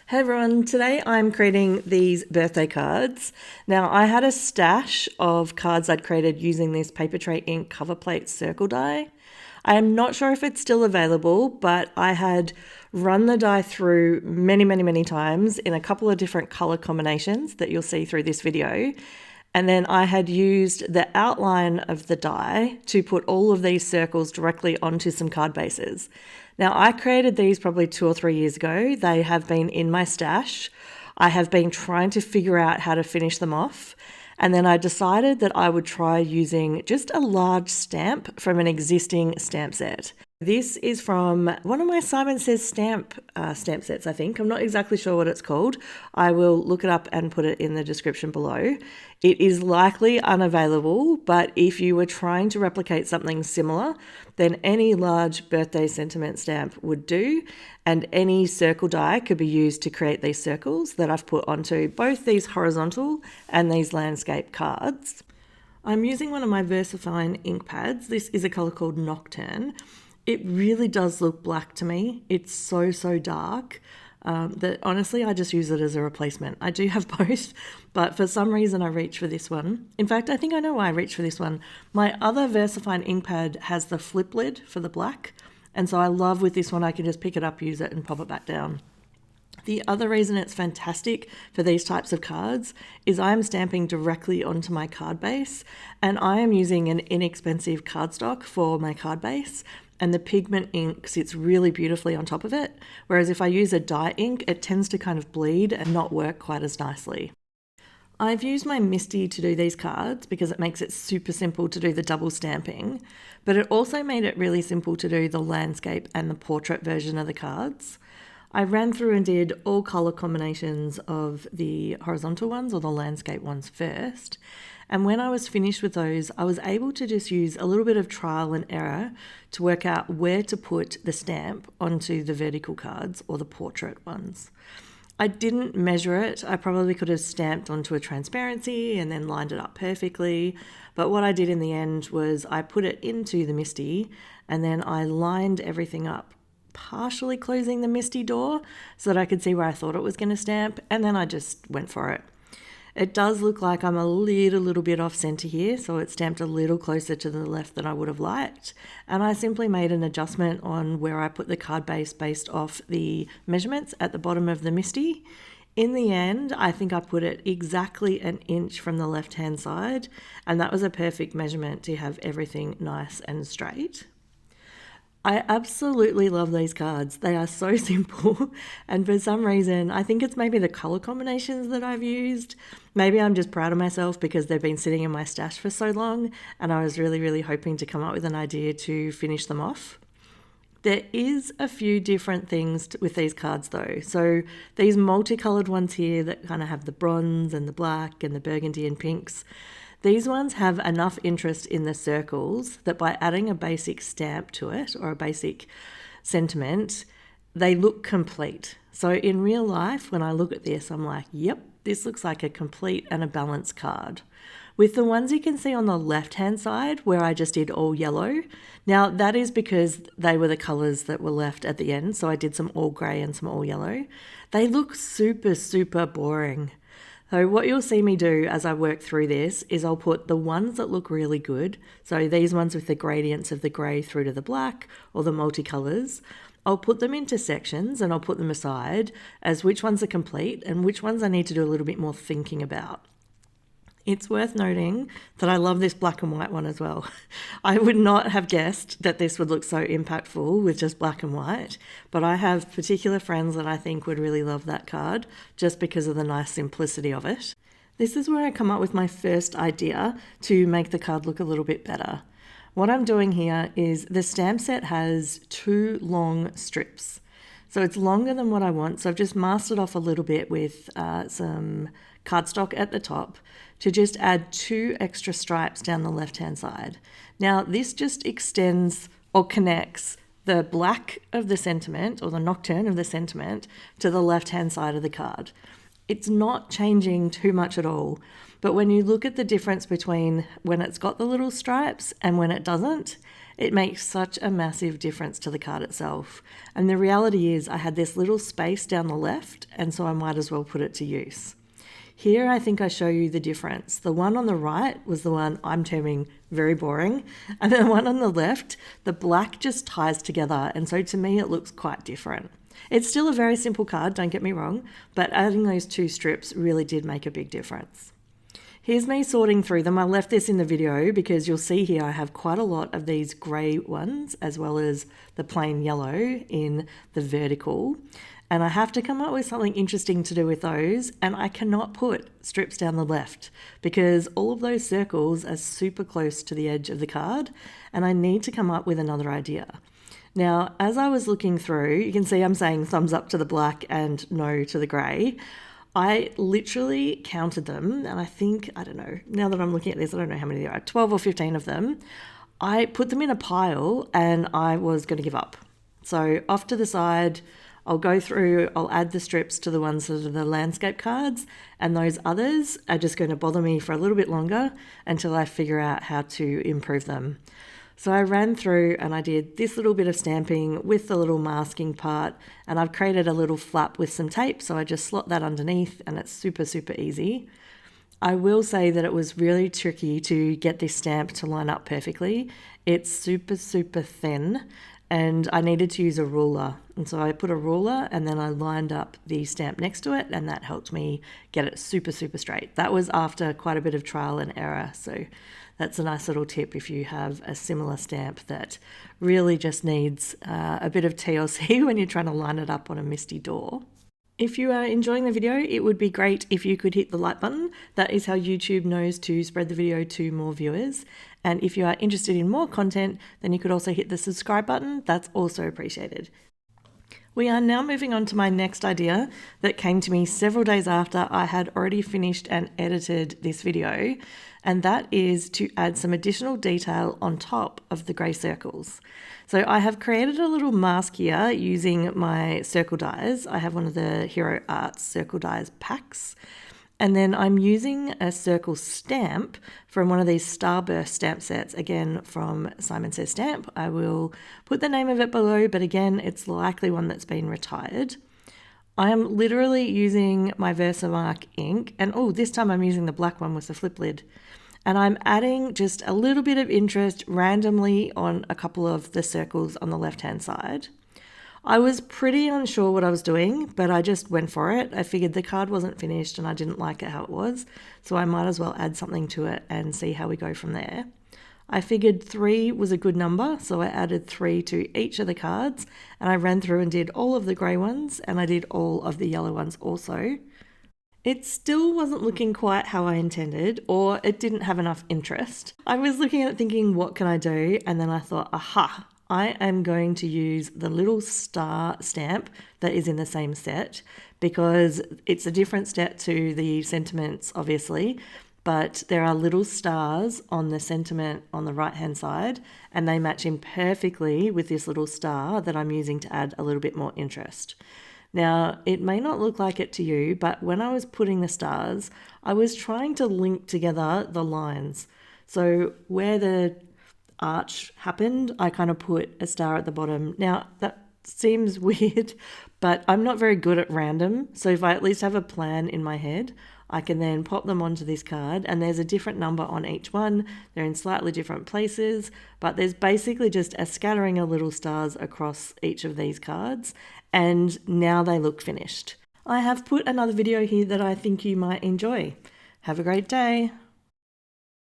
Hey everyone, today I'm creating these birthday cards. Now I had a stash of cards I'd created using this Paper Trey ink cover plate circle die. I am not sure if it's still available, but I had run the die through many times in a couple of different color combinations that you'll see through this video. And then I had used the outline of the die to put all of these circles directly onto some card bases. Now, I created these probably 2 or 3 years ago. They have been in my stash. I have been trying to figure out how to finish them off. And then I decided that I would try using just a large stamp from an existing stamp set. This is from one of my Simon Says stamp sets, I think. I'm not exactly sure what it's called. I will look it up and put it in the description below. It is likely unavailable, but if you were trying to replicate something similar, then any large birthday sentiment stamp would do, and any circle die could be used to create these circles that I've put onto both these horizontal and these landscape cards. I'm using one of my Versafine ink pads. This is a color called Nocturne. It really does look black to me. It's so dark that honestly I just use it as a replacement. I do have both, but for some reason I reach for this one. In fact, I think I know why I reach for this one. My other Versafine ink pad has the flip lid for the black, and so I love with this one I can just pick it up, use it, and pop it back down. The other reason it's fantastic for these types of cards is I am stamping directly onto my card base, and I am using an inexpensive cardstock for my card base, and the pigment ink sits really beautifully on top of it, whereas if I use a dye ink, it tends to kind of bleed and not work quite as nicely. I've used my MISTI to do these cards because it makes it super simple to do the double stamping, but it also made it really simple to do the landscape and the portrait version of the cards. I ran through and did all color combinations of the horizontal ones or the landscape ones first. And when I was finished with those, I was able to just use a little bit of trial and error to work out where to put the stamp onto the vertical cards or the portrait ones. I didn't measure it. I probably could have stamped onto a transparency and then lined it up perfectly. But what I did in the end was I put it into the MISTI and then I lined everything up, partially closing the MISTI door so that I could see where I thought it was going to stamp, and then I just went for it. It does look like I'm a little bit off center here, so it's stamped a little closer to the left than I would have liked, and I simply made an adjustment on where I put the card base based off the measurements at the bottom of the MISTI. In the end, I think I put it exactly 1 inch from the left-hand side, and that was a perfect measurement to have everything nice and straight. I absolutely love these cards. They are so simple, and for some reason, I think it's maybe the color combinations that I've used. Maybe I'm just proud of myself because they've been sitting in my stash for so long, and I was really hoping to come up with an idea to finish them off. There is a few different things with these cards though. So these multicolored ones here that kind of have the bronze and the black and the burgundy and pinks, these ones have enough interest in the circles that by adding a basic stamp to it or a basic sentiment, they look complete. So in real life, when I look at this, I'm like, yep, this looks like a complete and a balanced card. With the ones you can see on the left-hand side where I just did all yellow, now that is because they were the colors that were left at the end. So I did some all gray and some all yellow. They look super boring. So what you'll see me do as I work through this is I'll put the ones that look really good, so these ones with the gradients of the grey through to the black or the multicolours, I'll put them into sections and I'll put them aside as which ones are complete and which ones I need to do a little bit more thinking about. It's worth noting that I love this black and white one as well. I would not have guessed that this would look so impactful with just black and white, but I have particular friends that I think would really love that card just because of the nice simplicity of it. This is where I come up with my first idea to make the card look a little bit better. What I'm doing here is the stamp set has 2 long strips. So it's longer than what I want, so I've just masked it off a little bit with some cardstock at the top to just add 2 extra stripes down the left-hand side. Now this just extends or connects the black of the sentiment or the nocturne of the sentiment to the left-hand side of the card. It's not changing too much at all, but when you look at the difference between when it's got the little stripes and when it doesn't, It makes such a massive difference to the card itself. And the reality is I had this little space down the left, and so I might as well put it to use. Here I think I show you the difference. The one on the right was the one I'm terming very boring, and the one on the left, the black just ties together, and so to me it looks quite different. It's still a very simple card, don't get me wrong, but adding those two strips really did make a big difference. Here's me sorting through them. I left this in the video because you'll see here I have quite a lot of these grey ones as well as the plain yellow in the vertical. And I have to come up with something interesting to do with those, and I cannot put strips down the left because all of those circles are super close to the edge of the card, and I need to come up with another idea. Now, as I was looking through, you can see I'm saying thumbs up to the black and no to the grey. I literally counted them, and I think, I don't know, now that I'm looking at this, I don't know how many there are, 12 or 15 of them. I put them in a pile and I was going to give up. So off to the side, I'll go through, I'll add the strips to the ones that are the landscape cards, and those others are just going to bother me for a little bit longer until I figure out how to improve them. So I ran through and I did this little bit of stamping with the little masking part, and I've created a little flap with some tape, so I just slot that underneath and it's super, super easy. I will say that it was really tricky to get this stamp to line up perfectly. It's super, super thin, and I needed to use a ruler. And so I put a ruler and then I lined up the stamp next to it, and that helped me get it super, super straight. That was after quite a bit of trial and error. So that's a nice little tip if you have a similar stamp that really just needs a bit of TLC when you're trying to line it up on a MISTI door. If you are enjoying the video, it would be great if you could hit the like button. That is how YouTube knows to spread the video to more viewers. And if you are interested in more content, then you could also hit the subscribe button. That's also appreciated. We are now moving on to my next idea that came to me several days after I had already finished and edited this video, and that is to add some additional detail on top of the grey circles. So I have created a little mask here using my circle dies. I have one of the Hero Arts circle dies packs. And then I'm using a circle stamp from one of these Starburst stamp sets, again from Simon Says Stamp. I will put the name of it below, but again, it's likely one that's been retired. I am literally using my Versafine ink, and oh, this time I'm using the black one with the flip lid. And I'm adding just a little bit of interest randomly on a couple of the circles on the left-hand side. I was pretty unsure what I was doing, but I just went for it. I figured the card wasn't finished and I didn't like it how it was, so I might as well add something to it and see how we go from there. I figured 3 was a good number, so I added 3 to each of the cards, and I ran through and did all of the grey ones, and I did all of the yellow ones also. It still wasn't looking quite how I intended, or it didn't have enough interest. I was looking at it thinking, what can I do? And then I thought, aha, I am going to use the little star stamp that is in the same set, because it's a different step to the sentiments, obviously, but there are little stars on the sentiment on the right-hand side, and they match in perfectly with this little star that I'm using to add a little bit more interest. Now, it may not look like it to you, but when I was putting the stars, I was trying to link together the lines. So where the arch happened, I kind of put a star at the bottom. Now, that seems weird, but I'm not very good at random. So if I at least have a plan in my head, I can then pop them onto this card, and there's a different number on each one. They're in slightly different places, but there's basically just a scattering of little stars across each of these cards, and now they look finished. I have put another video here that I think you might enjoy. Have a great day.